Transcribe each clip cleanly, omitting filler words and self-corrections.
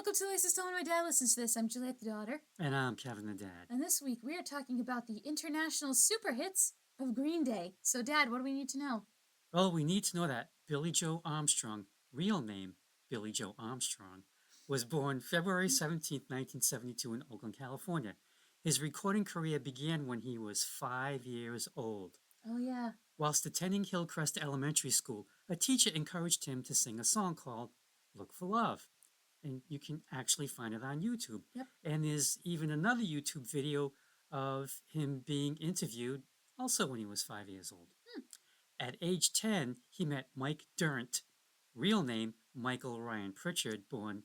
welcome to Lisa's Telling My Dad Listens to This. I'm Juliet, the daughter. And I'm Kevin, the dad. And this week we are talking about the international super hits of Green Day. So, Dad, what do we need to know? Well, we need to know that Billy Joe Armstrong, real name Billy Joe Armstrong, was born February 17th, 1972 in Oakland, California. His recording career began when he was 5 years old. Oh, yeah. Whilst attending Hillcrest Elementary School, a teacher encouraged him to sing a song called Look for Love. And you can actually find it on YouTube. Yep. And there's even another YouTube video of him being interviewed, also when he was 5 years old. At age 10, he met Mike Durant, real name Michael Ryan Pritchard, born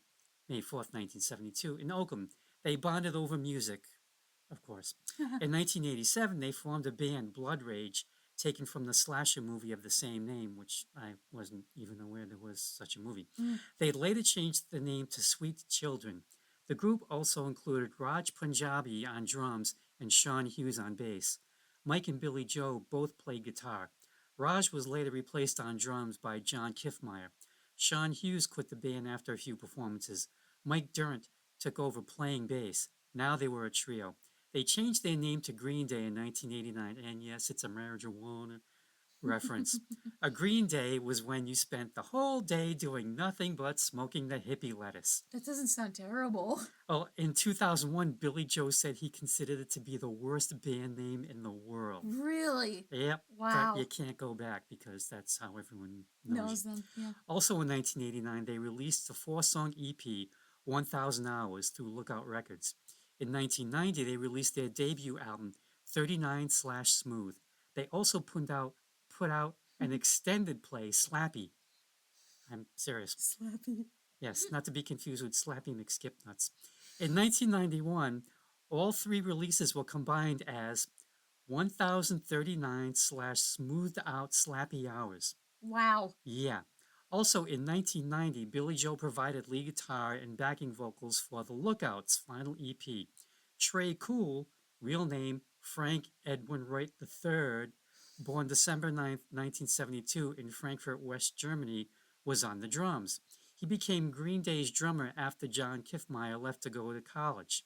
May 4th, 1972, in Oakland. They bonded over music, of course. In 1987, they formed a band, Blood Rage, taken from the slasher movie of the same name, which I wasn't even aware there was such a movie. They later changed the name to Sweet Children. The group also included Raj Punjabi on drums and Sean Hughes on bass. Mike and Billy Joe both played guitar. Raj was later replaced on drums by John Kiffmeyer. Sean Hughes quit the band after a few performances. Mike Durant took over playing bass. Now they were a trio. They changed their name to Green Day in 1989, and yes, it's a marijuana reference. A Green Day was when you spent the whole day doing nothing but smoking the hippie lettuce. That doesn't sound terrible. Well, in 2001, Billy Joe said he considered it to be the worst band name in the world. Really? Yep. Wow. But you can't go back because that's how everyone knows them. Yeah. Also in 1989, they released a 4-song EP, 1,000 Hours, through Lookout Records. In 1990, they released their debut album, 39/Smooth. They also put out an extended play, Slappy. I'm serious. Slappy. Yes, not to be confused with Slappy McSkipnuts. In 1991, all three releases were combined as 1039/Smoothed Out Slappy Hours. Wow. Yeah. Also in 1990, Billy Joe provided lead guitar and backing vocals for The Lookouts' final EP. Trey Cool, real name Frank Edwin Wright III, born December 9th, 1972 in Frankfurt, West Germany, was on the drums. He became Green Day's drummer after John Kiffmeyer left to go to college.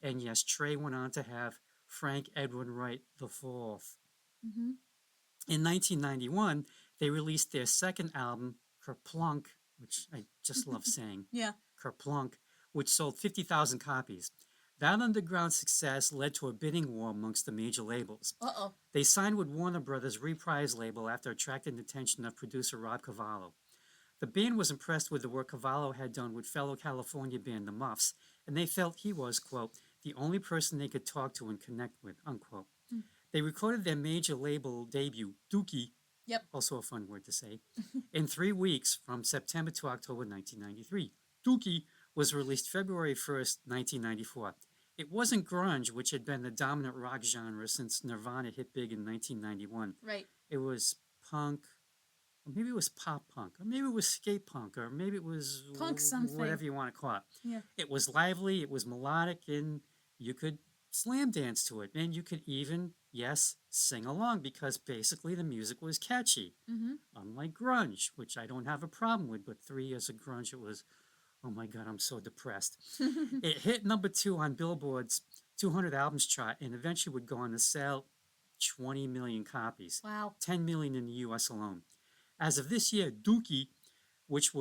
And yes, Trey went on to have Frank Edwin Wright IV. In 1991, they released their second album, Kerplunk, which I just love saying. Yeah. Kerplunk, which sold 50,000 copies. That underground success led to a bidding war amongst the major labels. Uh-oh. They signed with Warner Brothers' Reprise label after attracting the attention of producer Rob Cavallo. The band was impressed with the work Cavallo had done with fellow California band The Muffs, and they felt he was, quote, the only person they could talk to and connect with, unquote. They recorded their major label debut, Dookie, yep, also a fun word to say, in 3 weeks from September to October 1993. Dookie was released February 1st, 1994. It wasn't grunge, which had been the dominant rock genre since Nirvana hit big in 1991. Right. It was punk, or maybe it was pop punk, or maybe it was skate punk, or maybe it was punk something, whatever you want to call it. Yeah. It was lively, it was melodic, and you could slam dance to it, and you could even, yes, sing along because basically the music was catchy. Unlike grunge, which I don't have a problem with, but 3 years of grunge, it was, oh my God, I'm so depressed. It hit number 2 on Billboard's 200 albums chart and eventually would go on to sell 20 million copies. Wow. 10 million in the US alone. As of this year, Dookie, which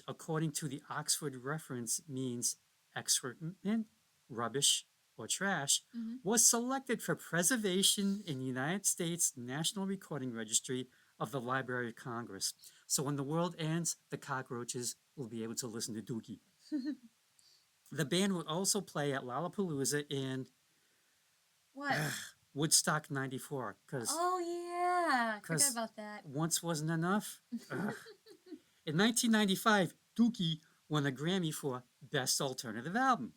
according to the Oxford reference means excrement, rubbish, or trash, was selected for preservation in the United States National Recording Registry of the Library of Congress. So when the world ends, the cockroaches will be able to listen to Dookie. The band would also play at Lollapalooza and Woodstock 94. Oh, yeah. I forgot about that. Once wasn't enough. In 1995, Dookie won a Grammy for Best Alternative Album.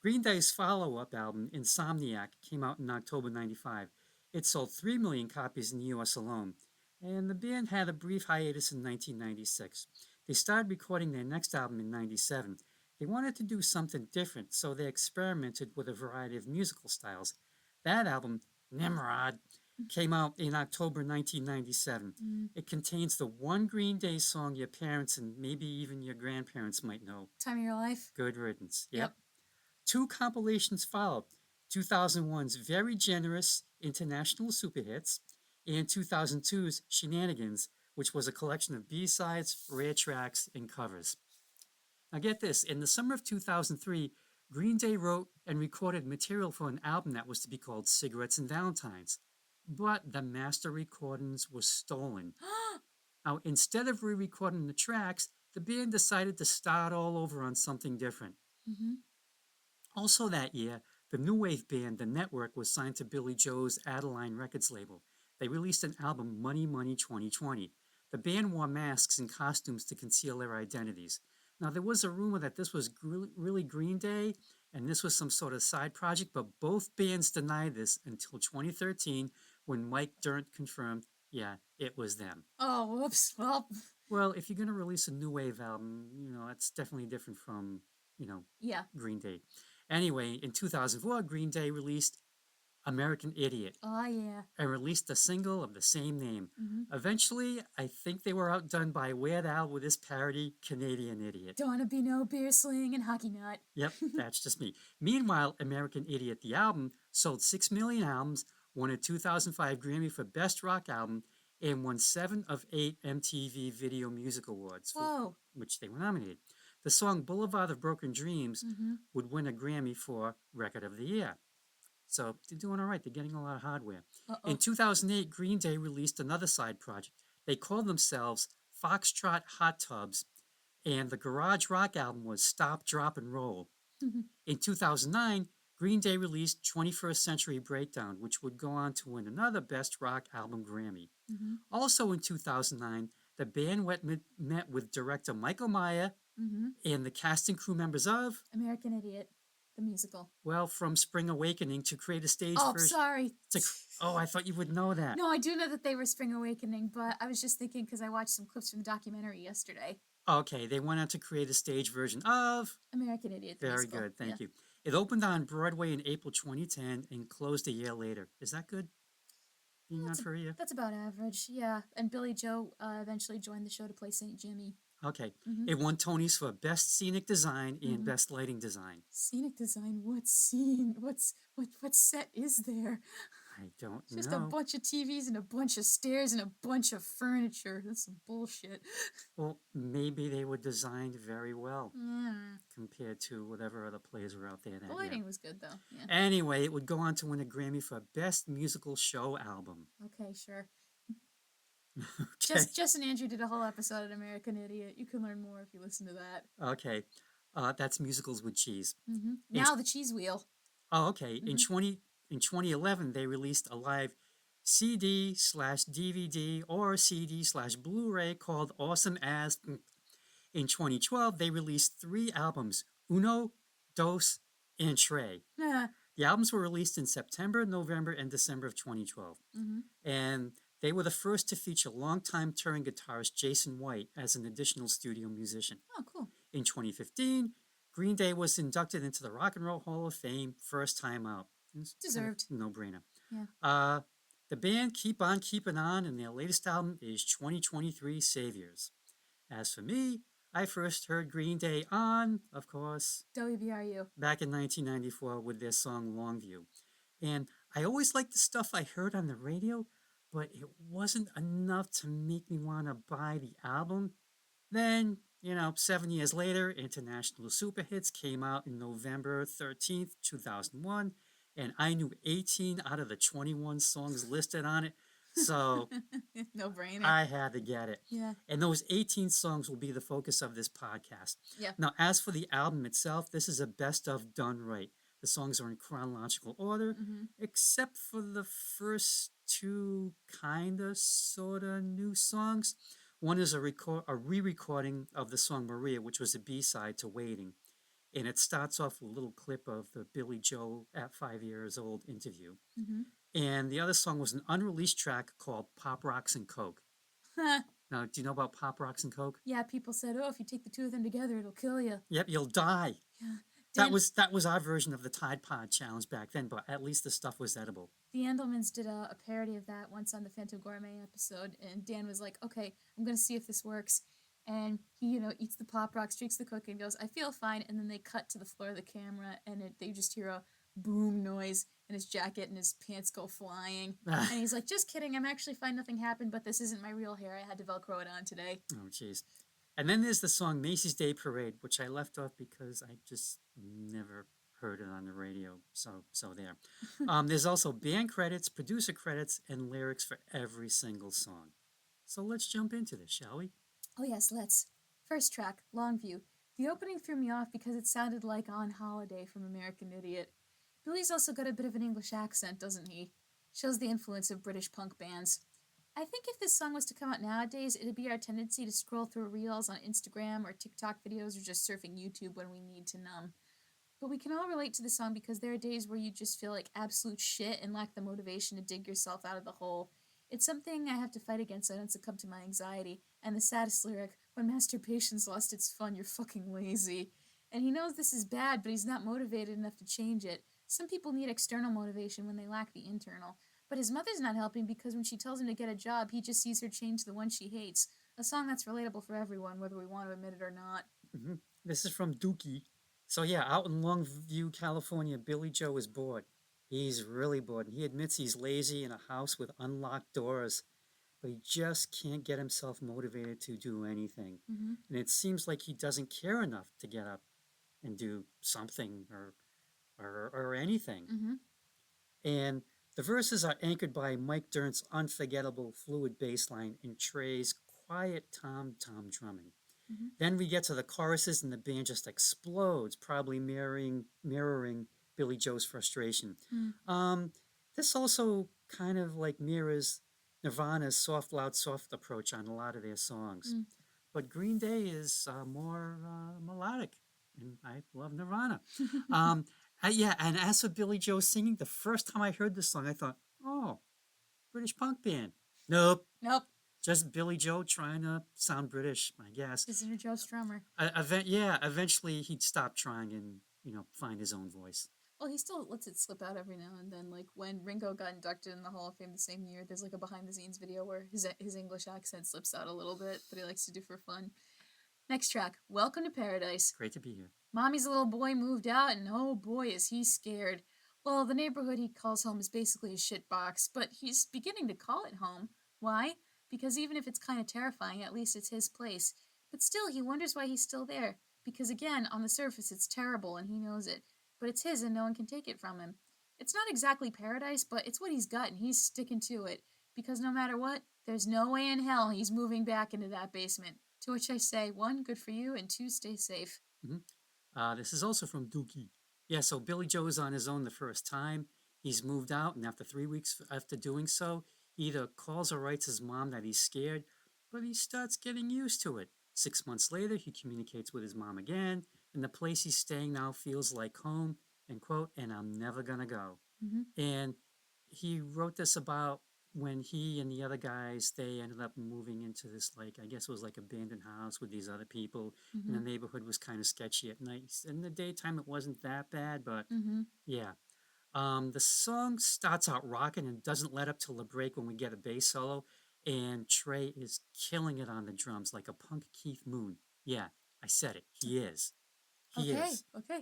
Green Day's follow-up album, Insomniac, came out in October 95. It sold 3 million copies in the US alone, and the band had a brief hiatus in 1996. They started recording their next album in 97. They wanted to do something different, so they experimented with a variety of musical styles. That album, Nimrod, Came out in October 1997. It contains the one Green Day song your parents and maybe even your grandparents might know. Time of Your Life. Good riddance. Yep. 2 compilations followed: 2001's Very Generous International Super Hits and 2002's Shenanigans, which was a collection of B-sides, rare tracks, and covers. Now get this, in the summer of 2003, Green Day wrote and recorded material for an album that was to be called Cigarettes and Valentines, but the master recordings were stolen. Now, instead of re-recording the tracks, the band decided to start all over on something different. Also that year, the new wave band The Network was signed to Billy Joe's Adeline Records label. They released an album, Money Money 2020. The band wore masks and costumes to conceal their identities. Now, there was a rumor that this was really Green Day and this was some sort of side project, but both bands denied this until 2013 when Mike Dirnt confirmed, yeah, it was them. Oh, whoops. Well, if you're going to release a new wave album, that's definitely different from, yeah. Green Day. Anyway, in 2004, Green Day released American Idiot. Oh, yeah. And released a single of the same name. Eventually, I think they were outdone by Weird Al with his parody, Canadian Idiot. Don't wanna be no beer sling and hockey nut. Yep, that's just me. Meanwhile, American Idiot, the album, sold 6 million albums, won a 2005 Grammy for Best Rock Album, and won 7 of 8 MTV Video Music Awards, for which they were nominated. The song Boulevard of Broken Dreams would win a Grammy for Record of the Year. So they're doing all right. They're getting a lot of hardware. In 2008, Green Day released another side project. They called themselves Foxtrot Hot Tubs, and the garage rock album was Stop, Drop, and Roll. In 2009, Green Day released 21st Century Breakdown, which would go on to win another Best Rock Album Grammy. Also in 2009, the band met with director Michael Meyer and the cast and crew members of American Idiot, the musical. Well, from Spring Awakening to create a stage version. version. Sorry. I thought you would know that. No, I do know that they were Spring Awakening, but I was just thinking because I watched some clips from the documentary yesterday. Okay, they went on to create a stage version of American Idiot. The Very musical. good, thank you. It opened on Broadway in April 2010 and closed a year later. Is that good? Being on for a year? That's about average, yeah. And Billy Joe eventually joined the show to play St. Jimmy. Okay. It won Tonys for Best Scenic Design and Best Lighting Design. Scenic design? What scene? What set is there? I don't know. Just a bunch of TVs and a bunch of stairs and a bunch of furniture. That's some bullshit. Well, maybe they were designed very well compared to whatever other plays were out there that year. The lighting was good, though. Yeah. Anyway, it would go on to win a Grammy for Best Musical Show Album. Okay, sure. Okay. Jess and Andrew did a whole episode of American Idiot. You can learn more if you listen to that. Okay. That's Musicals with Cheese. Now the cheese wheel. Oh, okay. In 2011, they released a live CD/DVD or CD/Blu-ray called Awesome As. In 2012, they released 3 albums, Uno, Dos, and Tre. The albums were released in September, November, and December of 2012. And they were the first to feature longtime touring guitarist Jason White as an additional studio musician. Oh, cool. In 2015, Green Day was inducted into the Rock and Roll Hall of Fame first time out. Deserved. No-brainer. Yeah. The band keep on keeping on, and their latest album is 2023 Saviors. As for me, I first heard Green Day on, of course, WBRU. back in 1994 with their song Longview. And I always liked the stuff I heard on the radio, but it wasn't enough to make me want to buy the album. Then, 7 years later, International Super Hits came out in November 13th, 2001, and I knew 18 out of the 21 songs listed on it, so no brainer. I had to get it. Yeah. And those 18 songs will be the focus of this podcast. Yeah. Now, as for the album itself, this is a best of done right. The songs are in chronological order, except for the first 2 sorta new songs. One is a re-recording of the song Maria, which was a B-side to Waiting. And it starts off with a little clip of the Billy Joe at 5 years old interview. And the other song was an unreleased track called Pop Rocks and Coke. Now, do you know about Pop Rocks and Coke? Yeah, people said, if you take the 2 of them together, it'll kill you. Yep, you'll die. Yeah. That was our version of the Tide Pod challenge back then, but at least the stuff was edible. The Andelmans did a parody of that once on the Phantom Gourmet episode, and Dan was like, "Okay, I'm gonna see if this works." And he, eats the Pop Rock, streaks the cookie, and goes, "I feel fine." And then they cut to the floor of the camera, and they just hear a boom noise, and his jacket and his pants go flying. And he's like, "Just kidding, I'm actually fine, nothing happened, but this isn't my real hair. I had to Velcro it on today." Oh, jeez. And then there's the song Macy's Day Parade, which I left off because I just never heard it on the radio. So there. There's also band credits, producer credits, and lyrics for every single song. So let's jump into this, shall we? Oh yes, let's. First track, Longview. The opening threw me off because it sounded like On Holiday from American Idiot. Billy's also got a bit of an English accent, doesn't he? Shows the influence of British punk bands. I think if this song was to come out nowadays, it'd be our tendency to scroll through reels on Instagram or TikTok videos or just surfing YouTube when we need to numb. But we can all relate to the song because there are days where you just feel like absolute shit and lack the motivation to dig yourself out of the hole. It's something I have to fight against so I don't succumb to my anxiety. And the saddest lyric, "When masturbation's lost its fun, you're fucking lazy." And he knows this is bad, but he's not motivated enough to change it. Some people need external motivation when they lack the internal. But his mother's not helping because when she tells him to get a job, he just sees her change the one she hates. A song that's relatable for everyone, whether we want to admit it or not. Mm-hmm. This is from Dookie. So yeah, out in Longview, California, Billy Joe is bored. He's really bored. He admits he's lazy in a house with unlocked doors, but he just can't get himself motivated to do anything. Mm-hmm. And it seems like he doesn't care enough to get up and do something or anything. Mm-hmm. And the verses are anchored by Mike Dirnt's unforgettable fluid bass line and Trey's quiet tom-tom drumming. Mm-hmm. Then we get to the choruses and the band just explodes, probably mirroring Billy Joe's frustration. Mm. This also kind of like mirrors Nirvana's soft, loud, soft approach on a lot of their songs. Mm. But Green Day is more melodic, and I love Nirvana. Yeah, and as for Billy Joe singing, the first time I heard this song, I thought, oh, British punk band. Nope. Nope. Just Billy Joe trying to sound British, I guess. His inner Joe Strummer. Eventually he'd stop trying and, find his own voice. Well, he still lets it slip out every now and then. Like when Ringo got inducted in the Hall of Fame the same year, there's like a behind-the-scenes video where his English accent slips out a little bit that he likes to do for fun. Next track, Welcome to Paradise. Great to be here. Mommy's little boy moved out, and oh boy, is he scared. Well, the neighborhood he calls home is basically a shitbox, but he's beginning to call it home. Why? Because even if it's kind of terrifying, at least it's his place. But still, he wonders why he's still there. Because again, on the surface, it's terrible, and he knows it. But it's his, and no one can take it from him. It's not exactly paradise, but it's what he's got, and he's sticking to it. Because no matter what, there's no way in hell he's moving back into that basement. To which I say, 1, good for you, and 2, stay safe. Mm-hmm. This is also from Dookie. Yeah, so Billy Joe is on his own the first time. He's moved out, and after 3 weeks after doing so, he either calls or writes his mom that he's scared, but he starts getting used to it. 6 months later, he communicates with his mom again, and the place he's staying now feels like home, and quote, and I'm never gonna go. Mm-hmm. And he wrote this about when he and the other guys, they ended up moving into this, like, I guess it was like abandoned house with these other people, Mm-hmm. and the neighborhood was kind of sketchy at night. In the daytime, it wasn't that bad, but Mm-hmm. yeah. The song starts out rocking and doesn't let up till the break when we get a bass solo, and Trey is killing it on the drums like a punk Keith Moon. Yeah, I said it. He is. He is. Okay.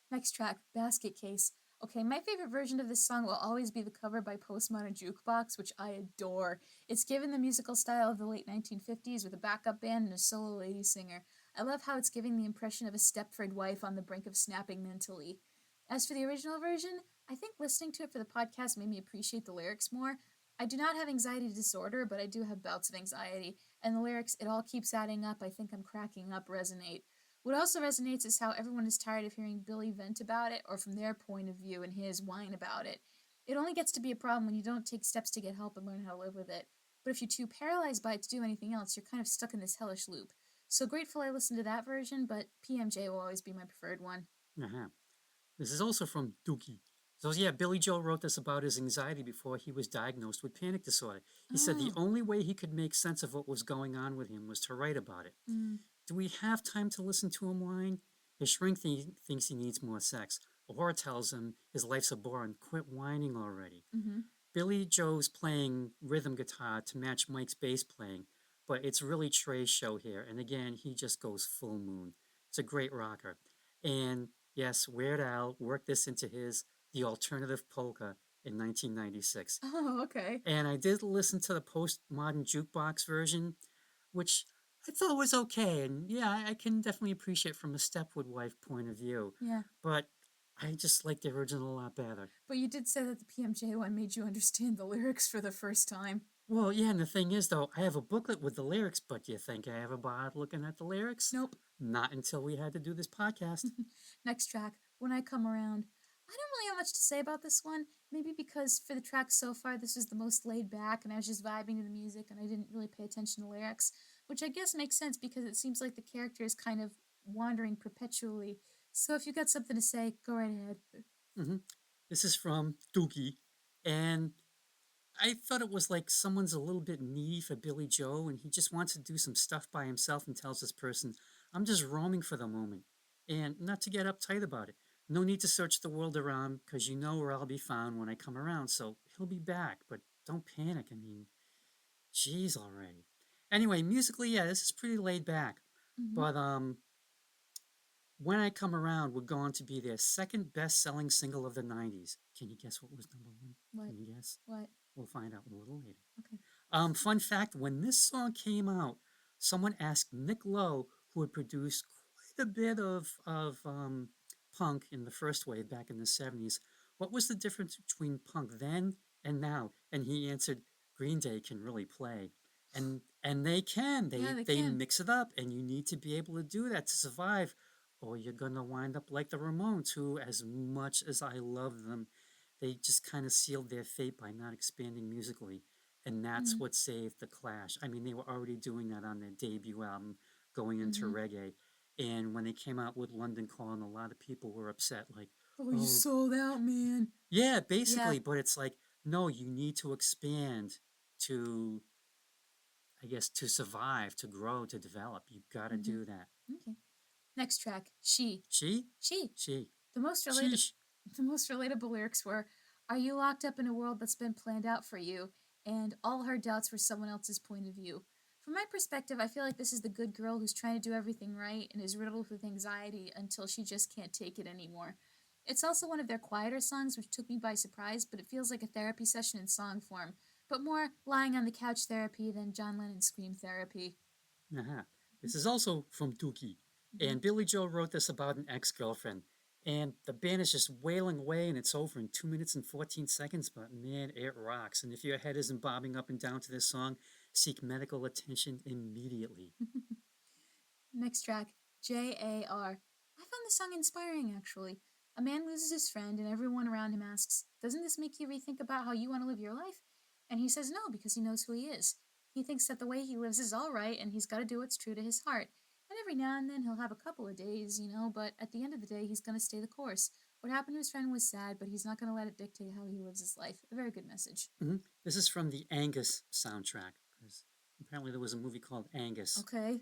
Next track, Basket Case. Okay, my favorite version of this song will always be the cover by Postmodern Jukebox, which I adore. It's given the musical style of the late 1950s with a backup band and a solo lady singer. I love how it's giving the impression of a Stepford wife on the brink of snapping mentally. As for the original version, I think listening to it for the podcast made me appreciate the lyrics more. I do not have anxiety disorder, but I do have bouts of anxiety, and the lyrics, "It all keeps adding up, I think I'm cracking up," resonate. What also resonates is how everyone is tired of hearing Billy vent about it, or from their point of view and his whine about it. It only gets to be a problem when you don't take steps to get help and learn how to live with it. But if you're too paralyzed by it to do anything else, you're kind of stuck in this hellish loop. So grateful I listened to that version, but PMJ will always be my preferred one. Uh-huh. This is also from Dookie. So yeah, Billy Joe wrote this about his anxiety before he was diagnosed with panic disorder. He said the only way he could make sense of what was going on with him was to write about it. Mm. Do we have time to listen to him whine? His thinks he needs more sex. Laura tells him his life's a bore and quit whining already. Mm-hmm. Billy Joe's playing rhythm guitar to match Mike's bass playing, but it's really Trey's show here. And again, he just goes full moon. It's a great rocker. And yes, Weird Al worked this into his The Alternative Polka in 1996. Oh, okay. And I did listen to the postmodern jukebox version, which I thought was okay. And yeah, I can definitely appreciate from a Stepwood wife point of view. Yeah. But I just like the original a lot better. But you did say that the PMJ one made you understand the lyrics for the first time. Well, yeah, and the thing is, though, I have a booklet with the lyrics, but do you think I ever bothered looking at the lyrics? Nope. Not until we had to do this podcast. Next track, When I Come Around. I don't really have much to say about this one. Maybe because for the track so far, this is the most laid back, and I was just vibing to the music, and I didn't really pay attention to lyrics, which I guess makes sense because it seems like the character is kind of wandering perpetually. So if you got something to say, go right ahead. Mm-hmm. This is from Dookie, and I thought it was like someone's a little bit needy for Billy Joe, and he just wants to do some stuff by himself and tells this person, I'm just roaming for the moment, and not to get uptight about it. No need to search the world around, because you know where I'll be found when I come around, so he'll be back, but don't panic. I mean, geez already. Anyway, musically, yeah, this is pretty laid back, Mm-hmm. but When I Come Around would go on to be their second best-selling single of the 90s. Can you guess what was number one? What? Can you guess? What? We'll find out a little later. Okay. Fun fact, when this song came out, someone asked Nick Lowe, who had produced quite a bit of punk in the first wave back in the 70s, what was the difference between punk then and now? And he answered, Green Day can really play. And they can. Yeah, they they can. mix it up, and you need to be able to do that to survive, or you're gonna wind up like the Ramones, who, as much as I love them, they just kind of sealed their fate by not expanding musically. And that's what saved the Clash. I mean, they were already doing that on their debut album, going into reggae. And when they came out with London Calling, a lot of people were upset, like, Oh, you sold out, man. yeah, basically. But it's like, no, you need to expand to, I guess, to survive, to grow, to develop. You gotta do that. Okay. Next track, She. She? She. The most relatable lyrics were, Are you locked up in a world that's been planned out for you? And all her doubts were someone else's point of view. From my perspective, I feel like this is the good girl who's trying to do everything right and is riddled with anxiety until she just can't take it anymore. It's also one of their quieter songs, which took me by surprise, but it feels like a therapy session in song form, but more lying on the couch therapy than John Lennon's scream therapy. This is also from Dookie. And Billy Joe wrote this about an ex-girlfriend. And the band is just wailing away, and it's over in 2 minutes and 14 seconds. But man, it rocks. And if your head isn't bobbing up and down to this song, seek medical attention immediately. Next track, J.A.R. I found this song inspiring, actually. A man loses his friend, and everyone around him asks, Doesn't this make you rethink about how you want to live your life? And he says no, because he knows who he is. He thinks that the way he lives is all right, and he's got to do what's true to his heart. And every now and then he'll have a couple of days, but at the end of the day, he's going to stay the course. What happened to his friend was sad, but he's not going to let it dictate how he lives his life. A very good message. This is from the Angus soundtrack, because apparently there was a movie called Angus. Okay.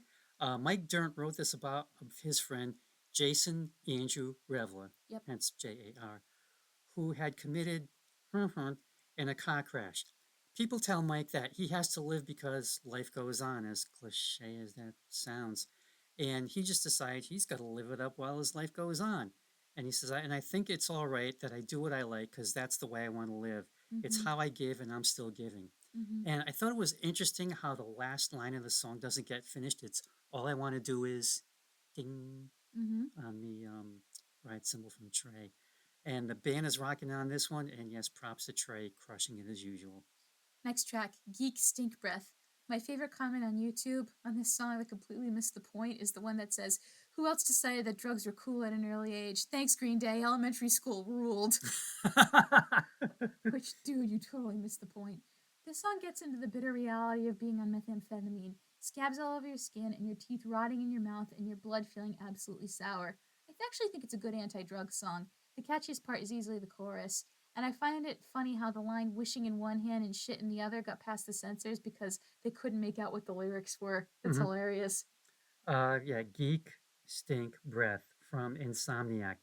Mike Dirnt wrote this about his friend Jason Andrew Revler, hence J.A.R., who had committed in a car crash. People tell Mike that he has to live because life goes on, as cliche as that sounds. And he just decided he's got to live it up while his life goes on. And he says, and I think it's all right that I do what I like because that's the way I want to live. It's how I give and I'm still giving. And I thought it was interesting how the last line of the song doesn't get finished. It's all I want to do is ding on the right symbol from Trey. And the band is rocking on this one. And yes, props to Trey, crushing it as usual. Next track, Geek Stink Breath. My favorite comment on YouTube on this song that completely missed the point is the one that says, Who else decided that drugs were cool at an early age? Thanks, Green Day. Elementary school ruled. Which, dude, you totally missed the point. This song gets into the bitter reality of being on methamphetamine. Scabs all over your skin and your teeth rotting in your mouth and your blood feeling absolutely sour. I actually think it's a good anti-drug song. The catchiest part is easily the chorus. And I find it funny how the line wishing in one hand and shit in the other got past the censors because they couldn't make out what the lyrics were. It's hilarious. Yeah, Geek Stink Breath from Insomniac.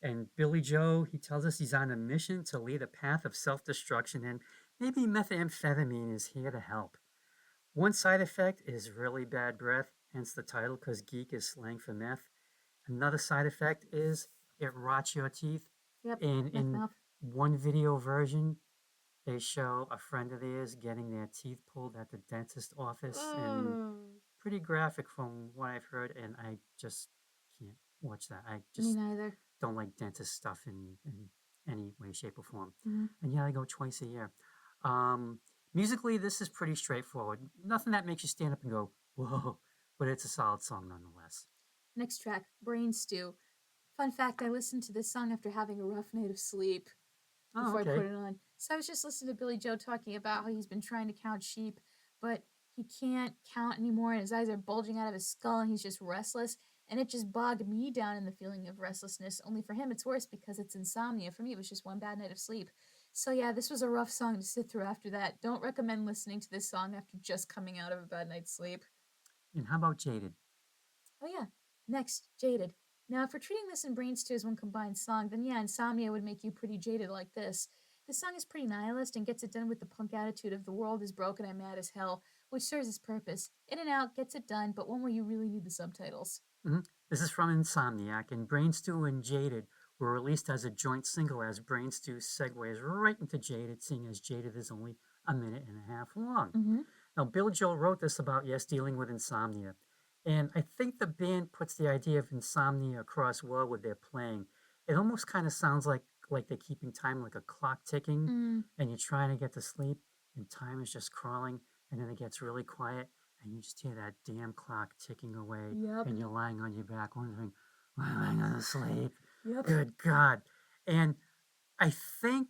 And Billy Joe, he tells us he's on a mission to lead a path of self destruction, and maybe methamphetamine is here to help. One side effect is really bad breath, hence the title, because geek is slang for meth. Another side effect is it rots your teeth. Yep. And Meth in mouth. one video version, they show a friend of theirs getting their teeth pulled at the dentist office, and pretty graphic from what I've heard, and I just can't watch that. I Me just neither. don't like dentist stuff in any way, shape, or form. Mhm. And yeah, I go twice a year. Musically, this is pretty straightforward. Nothing that makes you stand up and go, whoa, but it's a solid song nonetheless. Next track, Brain Stew. Fun fact, I listened to this song after having a rough night of sleep before I put it on. So I was just listening to Billy Joe talking about how he's been trying to count sheep, but he can't count anymore and his eyes are bulging out of his skull and he's just restless. And it just bogged me down in the feeling of restlessness. Only for him, it's worse because it's insomnia. For me, it was just one bad night of sleep. So yeah, this was a rough song to sit through after that. Don't recommend listening to this song after just coming out of a bad night's sleep. And how about Jaded? Oh yeah. Next, Jaded. Now, if we're treating this and Brain Stew as one combined song, then yeah, Insomnia would make you pretty jaded like this. This song is pretty nihilist and gets it done with the punk attitude of the world is broken, I'm mad as hell, which serves its purpose. In and out, gets it done, but one where you really need the subtitles. This is from Insomniac, and Brain Stew and Jaded were released as a joint single as Brain Stew segues right into Jaded, seeing as Jaded is only a minute and a half long. Now, Bill Joel wrote this about, yes, dealing with insomnia. And I think the band puts the idea of insomnia across well with their playing. It almost kind of sounds like they're keeping time like a clock ticking, and you're trying to get to sleep, and time is just crawling, and then it gets really quiet, and you just hear that damn clock ticking away, and you're lying on your back wondering, when am I going to sleep? Good God. And I think,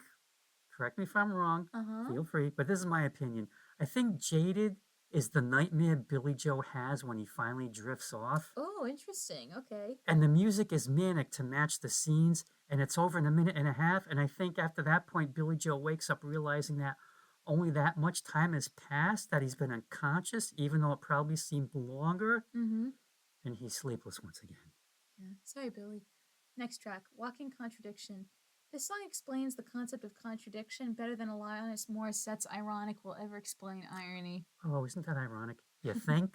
correct me if I'm wrong, feel free, but this is my opinion. I think Jaded is the nightmare Billy Joe has when he finally drifts off. Oh, interesting. Okay. And the music is manic to match the scenes, and it's over in a minute and a half. And I think after that point, Billy Joe wakes up realizing that only that much time has passed, that he's been unconscious, even though it probably seemed longer. And he's sleepless once again. Yeah. Sorry, Billy. Next track, Walking Contradiction. This song explains the concept of contradiction better than Alanis Morissette's Ironic will ever explain irony. Oh, isn't that ironic? You think?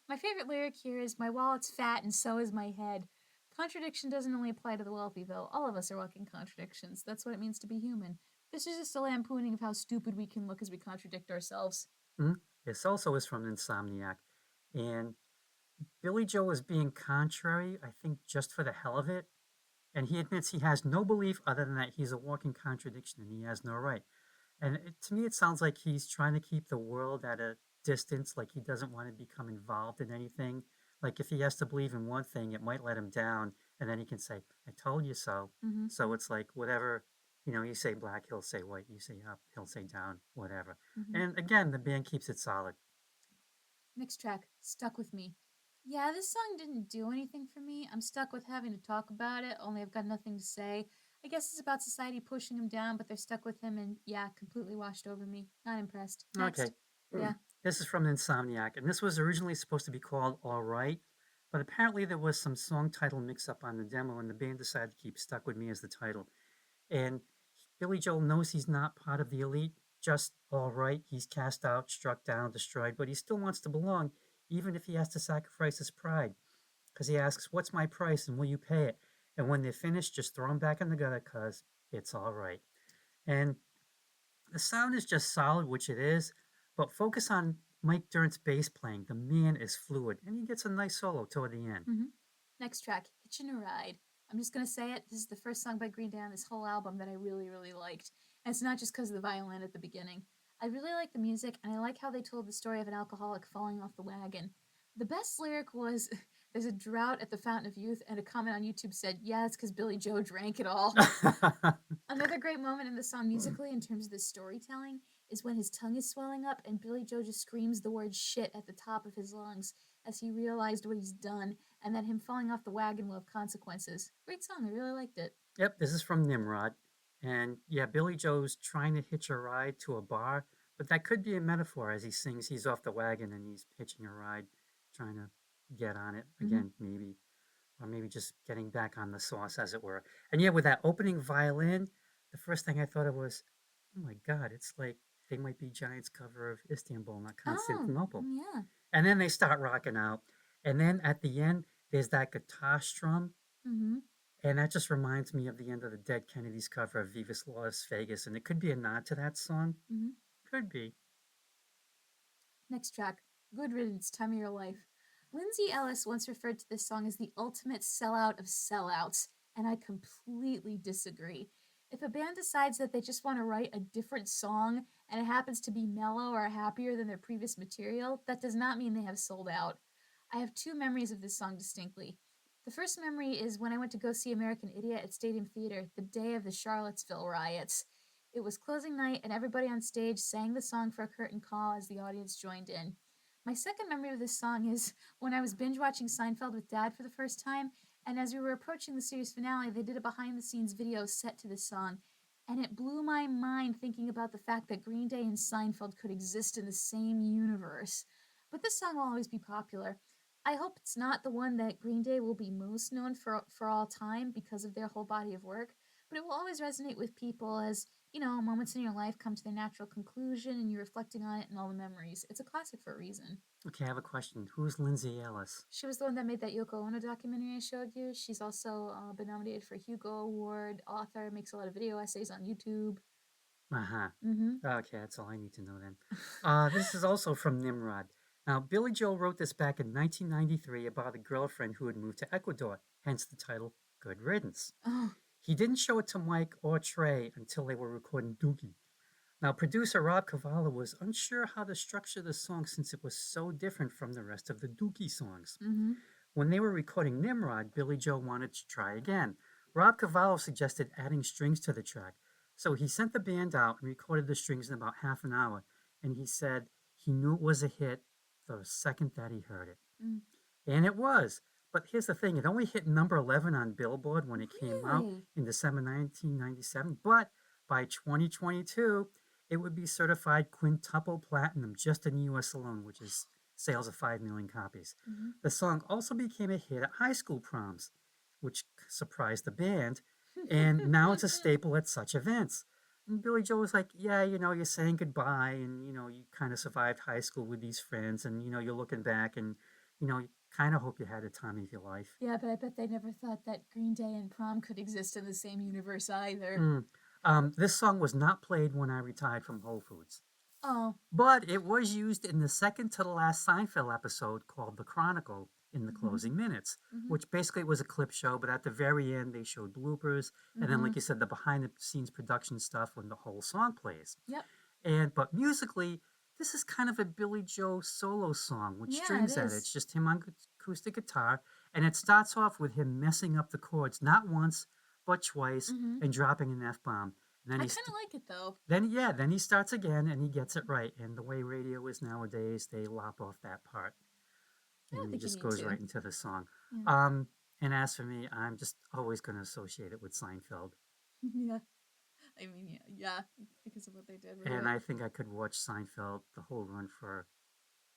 My favorite lyric here is, my wallet's fat and so is my head. Contradiction doesn't only apply to the wealthy, though. All of us are walking contradictions. That's what it means to be human. This is just a lampooning of how stupid we can look as we contradict ourselves. This also is from Insomniac. And Billy Joe is being contrary, I think, just for the hell of it. And he admits he has no belief other than that he's a walking contradiction and he has no right. And to me, it sounds like he's trying to keep the world at a distance, like he doesn't want to become involved in anything. Like if he has to believe in one thing, it might let him down, and then he can say, I told you so. So it's like whatever, you say black, he'll say white. You say up, he'll say down, whatever. And again, the band keeps it solid. Next track, Stuck With Me. Yeah, this song didn't do anything for me. I'm stuck with having to talk about it, only I've got nothing to say. I guess it's about society pushing him down, but they're stuck with him, and yeah, completely washed over me. Not impressed. Next. Okay. Yeah. This is from Insomniac, and this was originally supposed to be called All Right, but apparently there was some song title mix-up on the demo, and the band decided to keep Stuck With Me as the title. And Billy Joel knows he's not part of the elite, just all right. He's cast out, struck down, destroyed, but he still wants to belong, even if he has to sacrifice his pride. Because he asks, what's my price and will you pay it? And when they're finished, just throw them back in the gutter because it's all right. And the sound is just solid, which it is, but focus on Mike Dirnt's bass playing. The man is fluid, and he gets a nice solo toward the end. Next track, Hitchin' a Ride. I'm just going to say it. This is the first song by Green Day on this whole album that I really, really liked. And it's not just because of the violin at the beginning. I really like the music, and I like how they told the story of an alcoholic falling off the wagon. The best lyric was, there's a drought at the Fountain of Youth, and a comment on YouTube said, yeah, it's because Billy Joe drank it all. Another great moment in the song musically, in terms of the storytelling, is when his tongue is swelling up, and Billy Joe just screams the word shit at the top of his lungs as he realized what he's done, and that him falling off the wagon will have consequences. Great song, I really liked it. Yep, this is from Nimrod. And yeah, Billy Joe's trying to hitch a ride to a bar, but that could be a metaphor as he sings he's off the wagon and he's hitching a ride, trying to get on it again, maybe. or maybe just getting back on the sauce, as it were. And yeah, with that opening violin, the first thing I thought of was, oh my God, it's like they might be Giants' cover of Istanbul, not Oh, Constantinople. yeah. And then they start rocking out. And then at the end, there's that guitar strum. Mm-hmm. And that just reminds me of the end of the Dead Kennedys cover of Vivas Las Vegas. And it could be a nod to that song. Mm-hmm. Could be. Next track, Good Riddance, Time of Your Life. Lindsay Ellis once referred to this song as the ultimate sellout of sellouts, and I completely disagree. If a band decides that they just want to write a different song and it happens to be mellow or happier than their previous material, that does not mean they have sold out. I have two memories of this song distinctly. The first memory is when I went to go see American Idiot at Stadium Theater the day of the Charlottesville riots. It was closing night, and everybody on stage sang the song for a curtain call as the audience joined in. My second memory of this song is when I was binge watching Seinfeld with Dad for the first time, and as we were approaching the series finale, they did a behind the scenes video set to this song. And it blew my mind thinking about the fact that Green Day and Seinfeld could exist in the same universe. But this song will always be popular. I hope it's not the one that Green Day will be most known for all time because of their whole body of work, but it will always resonate with people as moments in your life come to their natural conclusion and you're reflecting on it and all the memories. It's a classic for a reason. Okay, I have a question. Who's Lindsay Ellis? She was the one that made that Yoko Ono documentary I showed you. She's also been nominated for a Hugo Award, author, makes a lot of video essays on YouTube. Uh-huh. Mm-hmm. Okay, that's all I need to know then. This is also from Nimrod. Now, Billy Joel wrote this back in 1993 about a girlfriend who had moved to Ecuador, hence the title Good Riddance. Oh. He didn't show it to Mike or Trey until they were recording Doogie. Now, producer Rob Cavallo was unsure how to structure the song since it was so different from the rest of the Doogie songs. Mm-hmm. When they were recording Nimrod, Billy Joel wanted to try again. Rob Cavallo suggested adding strings to the track, so he sent the band out and recorded the strings in about half an hour, and he said he knew it was a hit the second that he heard it. Mm. And it was. But here's the thing, it only hit number 11 on Billboard when it came out in December 1997, but by 2022, it would be certified quintuple platinum just in the US alone, which is sales of 5 million copies. Mm-hmm. The song also became a hit at high school proms, which surprised the band, and now it's a staple at such events. And Billy Joel was like, yeah, you're saying goodbye, and, you kind of survived high school with these friends, and, you're looking back, and, you kind of hope you had the time of your life. Yeah, but I bet they never thought that Green Day and prom could exist in the same universe either. This song was not played when I retired from Whole Foods. Oh. But it was used in the second to the last Seinfeld episode called The Chronicle in the closing minutes, which basically was a clip show, but at the very end they showed bloopers, and then, like you said, the behind the scenes production stuff when the whole song plays. Yep. But musically, this is kind of a Billy Joe solo song with strings at it. It's just him on acoustic guitar, and it starts off with him messing up the chords not once but twice and dropping an F-bomb. I kind of like it though. Then he starts again and he gets it right. And the way radio is nowadays, they lop off that part, and he just goes right into the song. Yeah. And as for me, I'm just always going to associate it with Seinfeld. Yeah. I mean, yeah, because of what they did. And I think I could watch Seinfeld the whole run for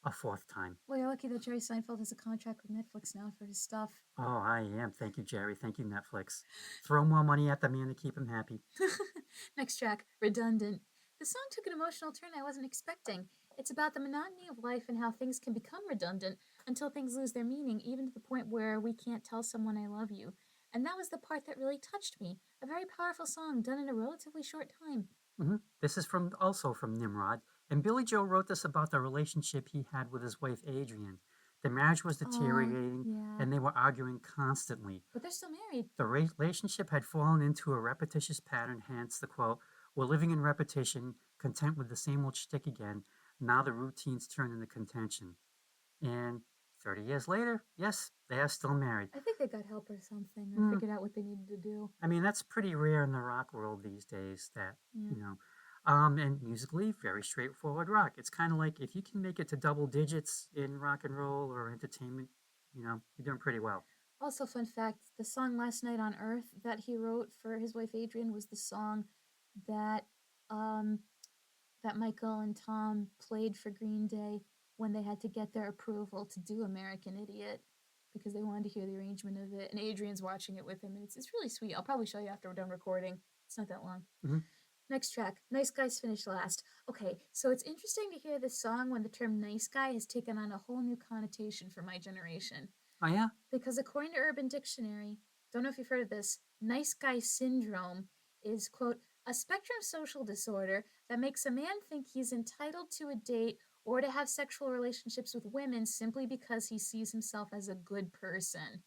a fourth time. Well, you're lucky that Jerry Seinfeld has a contract with Netflix now for his stuff. Oh, I am. Thank you, Jerry. Thank you, Netflix. Throw more money at the man to keep him happy. Next track, Redundant. The song took an emotional turn I wasn't expecting. It's about the monotony of life and how things can become redundant until things lose their meaning, even to the point where we can't tell someone I love you. And that was the part that really touched me. A very powerful song done in a relatively short time. This is also from Nimrod, and Billy Joe wrote this about the relationship he had with his wife Adrienne. The marriage was deteriorating, and they were arguing constantly. But they're still married. The relationship had fallen into a repetitious pattern, hence the quote, "We're living in repetition, content with the same old shtick again. Now the routines turn into contention." And 30 years later, yes, they are still married. I think they got help or something, or figured out what they needed to do. I mean, that's pretty rare in the rock world these days that, and musically, very straightforward rock. It's kind of like if you can make it to double digits in rock and roll or entertainment, you're doing pretty well. Also, fun fact, the song Last Night on Earth that he wrote for his wife Adrienne was the song that that Michael and Tom played for Green Day when they had to get their approval to do American Idiot. because they wanted to hear the arrangement of it. And Adrian's watching it with him, and it's really sweet. I'll probably show you after we're done recording. It's not that long. Mhm. Next track, Nice Guys finished last. Okay, so it's interesting to hear this song when the term nice guy has taken on a whole new connotation for my generation. Oh, yeah? Because according to Urban Dictionary, don't know if you've heard of this, nice guy syndrome is, quote, a spectrum social disorder that makes a man think he's entitled to a date or to have sexual relationships with women simply because he sees himself as a good person.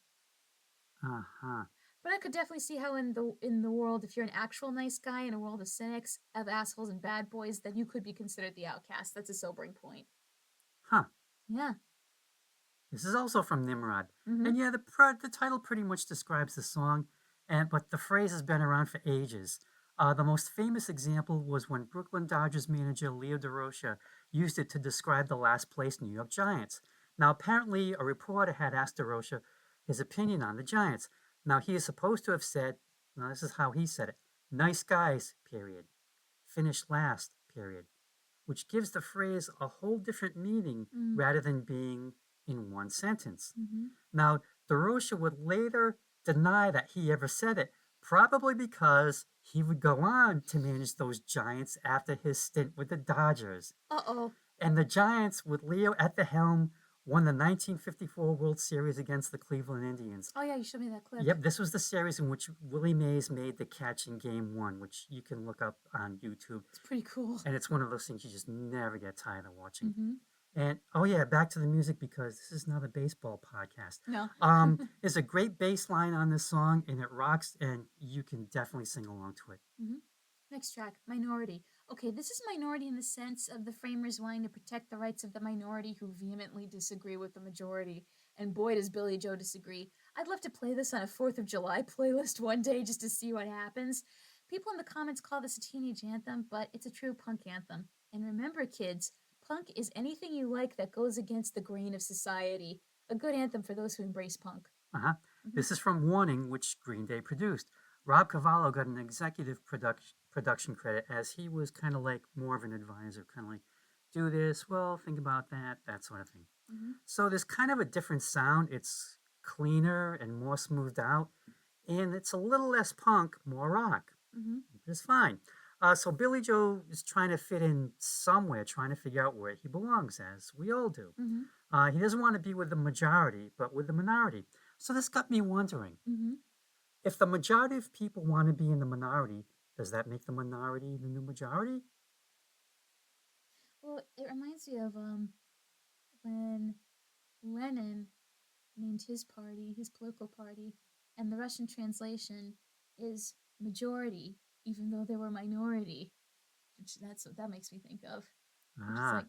Uh-huh. But I could definitely see how in the world, if you're an actual nice guy in a world of cynics, of assholes and bad boys, then you could be considered the outcast. That's a sobering point. Huh. Yeah. This is also from Nimrod. Mm-hmm. And yeah, the title pretty much describes the song, but the phrase has been around for ages. The most famous example was when Brooklyn Dodgers manager Leo DeRocha used it to describe the last place New York Giants. Now, apparently, a reporter had asked DeRocha his opinion on the Giants. Now, he is supposed to have said, now this is how he said it, nice guys, period. Finish last, period. Which gives the phrase a whole different meaning rather than being in one sentence. Mm-hmm. Now, DeRocha would later deny that he ever said it, probably because he would go on to manage those Giants after his stint with the Dodgers. Uh-oh. And the Giants, with Leo at the helm, won the 1954 World Series against the Cleveland Indians. Oh, yeah, you showed me that clip. Yep, this was the series in which Willie Mays made the catch in Game 1, which you can look up on YouTube. It's pretty cool. And it's one of those things you just never get tired of watching. Mm-hmm. And oh yeah, back to the music because this is not a baseball podcast. No. There's a great bass line on this song and it rocks and you can definitely sing along to it. Mm-hmm. Next track, Minority. Okay, this is minority in the sense of the framers wanting to protect the rights of the minority who vehemently disagree with the majority. And boy, does Billy Joe disagree. I'd love to play this on a 4th of July playlist one day just to see what happens. People in the comments call this a teenage anthem, but it's a true punk anthem. And remember, kids, punk is anything you like that goes against the grain of society. A good anthem for those who embrace punk. Uh-huh. Mm-hmm. This is from Warning, which Green Day produced. Rob Cavallo got an executive production credit as he was kind of like more of an advisor, kind of like, do this, well, think about that, that sort of thing. Mm-hmm. So there's kind of a different sound. It's cleaner and more smoothed out, and it's a little less punk, more rock. Mm-hmm. It's fine. So Billy Joe is trying to fit in somewhere, trying to figure out where he belongs, as we all do. Mm-hmm. He doesn't want to be with the majority, but with the minority. So this got me wondering, if the majority of people want to be in the minority, does that make the minority the new majority? Well, it reminds me of when Lenin named his party, his political party, and the Russian translation is majority, even though they were minority. Which that's what that makes me think of. Just like,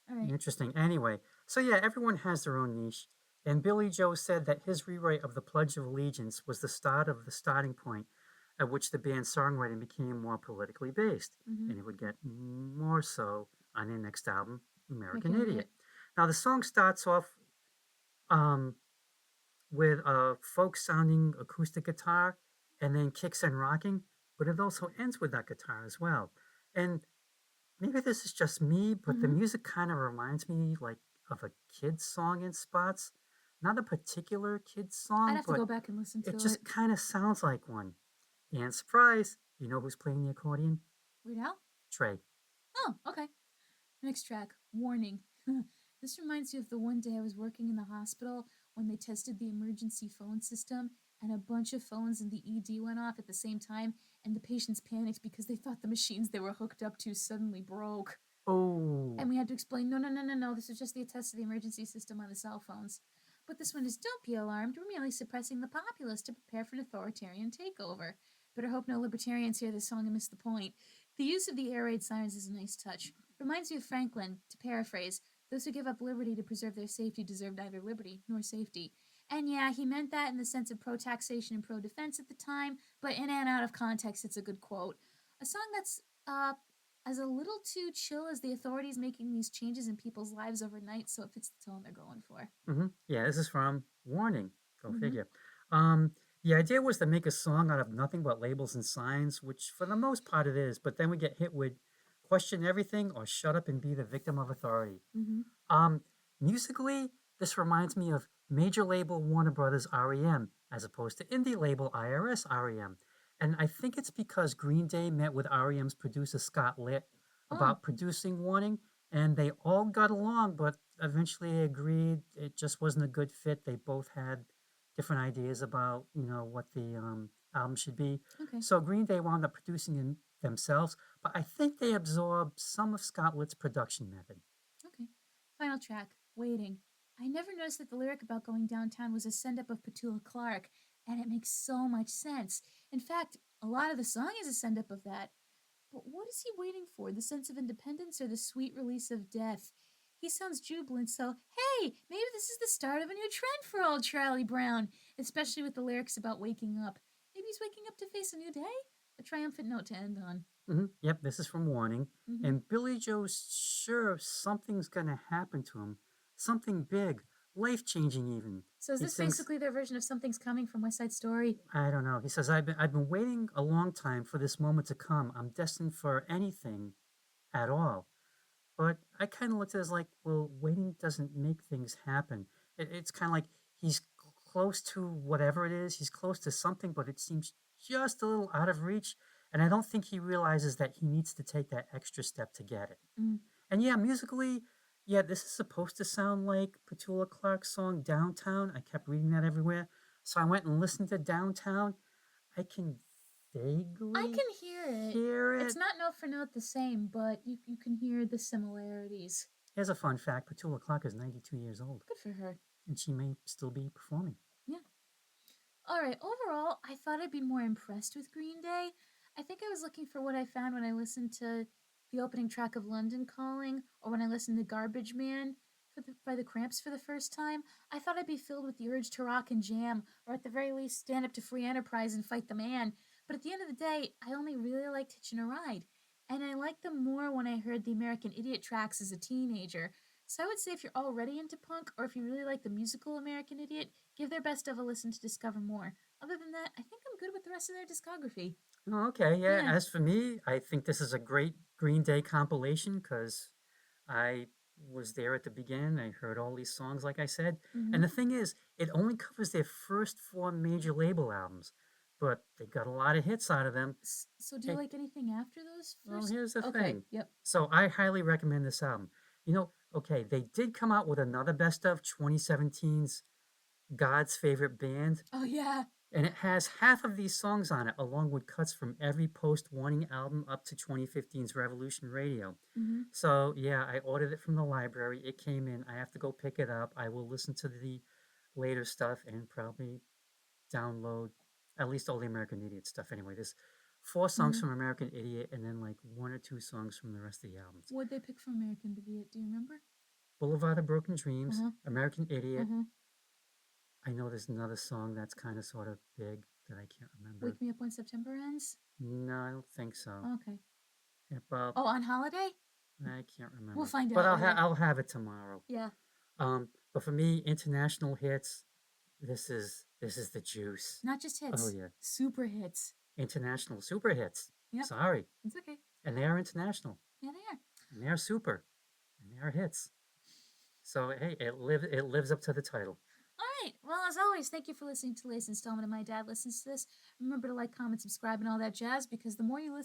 all right. Interesting. Anyway, so yeah, everyone has their own niche. And Billy Joe said that his rewrite of the Pledge of Allegiance was the start of the starting point at which the band's songwriting became more politically based. Mm-hmm. And it would get more so on their next album, American Idiot. Now, the song starts off with a folk-sounding acoustic guitar and then kicks in rocking, but it also ends with that guitar as well. And maybe this is just me, but the music kind of reminds me like of a kid's song in spots. Not a particular kid's song, I'd have to go back and listen to it. It just kind of sounds like one. And surprise, you know who's playing the accordion? Weird Al? Trey. Oh, okay. Next track, Warning. This reminds me of the one day I was working in the hospital when they tested the emergency phone system and a bunch of phones in the ED went off at the same time and the patients panicked because they thought the machines they were hooked up to suddenly broke. Oh. And we had to explain, no, this was just the test of the emergency system on the cell phones. But this one is, don't be alarmed, we're merely suppressing the populace to prepare for an authoritarian takeover. Better hope no libertarians hear this song and miss the point. The use of the air raid sirens is a nice touch. Reminds me of Franklin, to paraphrase, those who give up liberty to preserve their safety deserve neither liberty nor safety. And yeah, he meant that in the sense of pro-taxation and pro-defense at the time, but in and out of context, it's a good quote. A song that's as a little too chill as the authorities making these changes in people's lives overnight, so it fits the tone they're going for. Mm-hmm. Yeah, this is from Warning. Go figure. The idea was to make a song out of nothing but labels and signs, which for the most part it is, but then we get hit with question everything or shut up and be the victim of authority. Musically, this reminds me of major label Warner Brothers REM as opposed to indie label IRS REM. And I think it's because Green Day met with REM's producer Scott Litt about producing Warning, and they all got along, but eventually they agreed it just wasn't a good fit. They both had different ideas about what the album should be. Okay. So Green Day wound up producing it themselves, but I think they absorbed some of Scott Litt's production method. Okay. Final track, Waiting. I never noticed that the lyric about going downtown was a send up of Petula Clark, and it makes so much sense. In fact, a lot of the song is a send up of that. But what is he waiting for? The sense of independence or the sweet release of death? He sounds jubilant, so hey, maybe this is the start of a new trend for old Charlie Brown, especially with the lyrics about waking up. Maybe he's waking up to face a new day? A triumphant note to end on. Yep, this is from Warning. And Billy Joe's sure something's going to happen to him. Something big, life changing even. So is this basically their version of Something's Coming from West Side Story? I don't know. He says, I've been waiting a long time for this moment to come. I'm destined for anything at all. But I kind of looked at it as like, well, waiting doesn't make things happen. It's kind of like he's close to whatever it is. He's close to something, but it seems just a little out of reach. And I don't think he realizes that he needs to take that extra step to get it. And yeah, musically, yeah, this is supposed to sound like Petula Clark's song Downtown. I kept reading that everywhere. So I went and listened to Downtown. I can vaguely hear it. It's not note for note the same, but you can hear the similarities. Here's a fun fact. Petula Clark is 92 years old. Good for her. And she may still be performing. Yeah. All right, overall, I thought I'd be more impressed with Green Day. I think I was looking for what I found when I listened to the opening track of London Calling, or when I listened to Garbage Man by the Cramps for the first time. I thought I'd be filled with the urge to rock and jam, or at the very least stand up to free enterprise and fight the man. But at the end of the day, I only really liked Hitchin' a Ride. And I liked them more when I heard the American Idiot tracks as a teenager. So I would say if you're already into punk, or if you really like the musical American Idiot, give their best of a listen to discover more. Other than that, I think I'm good with the rest of their discography. Oh, okay, yeah. As for me, I think this is a great Green Day compilation because I was there at the beginning. I heard all these songs, like I said. And the thing is, it only covers their first 4 major label albums, but they got a lot of hits out of them. So do you like anything after those first? Well, here's the Okay, thing. yep. So I highly recommend this album. Okay, they did come out with another best of 2017's God's Favorite Band. Oh, yeah. And it has half of these songs on it, along with cuts from every post-Warning album up to 2015's Revolution Radio. So, yeah, I ordered it from the library. It came in. I have to go pick it up. I will listen to the later stuff and probably download at least all the American Idiot stuff. Anyway, there's 4 songs from American Idiot and then like 1 or 2 songs from the rest of the albums. What'd they pick from American Idiot? Do you remember? Boulevard of Broken Dreams, American Idiot. I know there's another song that's kind of sort of big that I can't remember. Wake Me Up When September Ends? No, I don't think so. Okay. Yeah, but On Holiday? I can't remember. We'll find out. But I'll have it tomorrow. Yeah. But for me, international hits, this is the juice. Not just hits. Oh yeah. Super hits. International super hits. Yep. Sorry. It's okay. And they are international. Yeah, they are. And they are super. And they are hits. So hey, it lives up to the title. All right. Well, as always, thank you for listening to the latest installment of My Dad Listens to This. Remember to like, comment, subscribe, and all that jazz, because the more you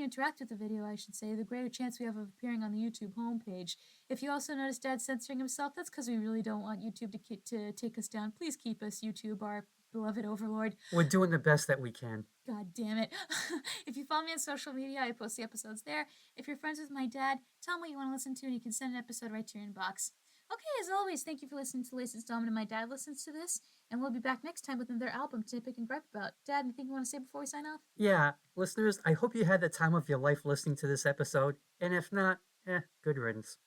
interact with the video, I should say, the greater chance we have of appearing on the YouTube homepage. If you also notice Dad censoring himself, that's because we really don't want YouTube to take us down. Please keep us, YouTube, our beloved overlord. We're doing the best that we can. God damn it. If you follow me on social media, I post the episodes there. If you're friends with my dad, tell him what you want to listen to, and you can send an episode right to your inbox. Okay, as always, thank you for listening to the latest installment of My Dad Listens to This, and we'll be back next time with another album to pick and gripe about. Dad, anything you want to say before we sign off? Yeah, listeners, I hope you had the time of your life listening to this episode, and if not, good riddance.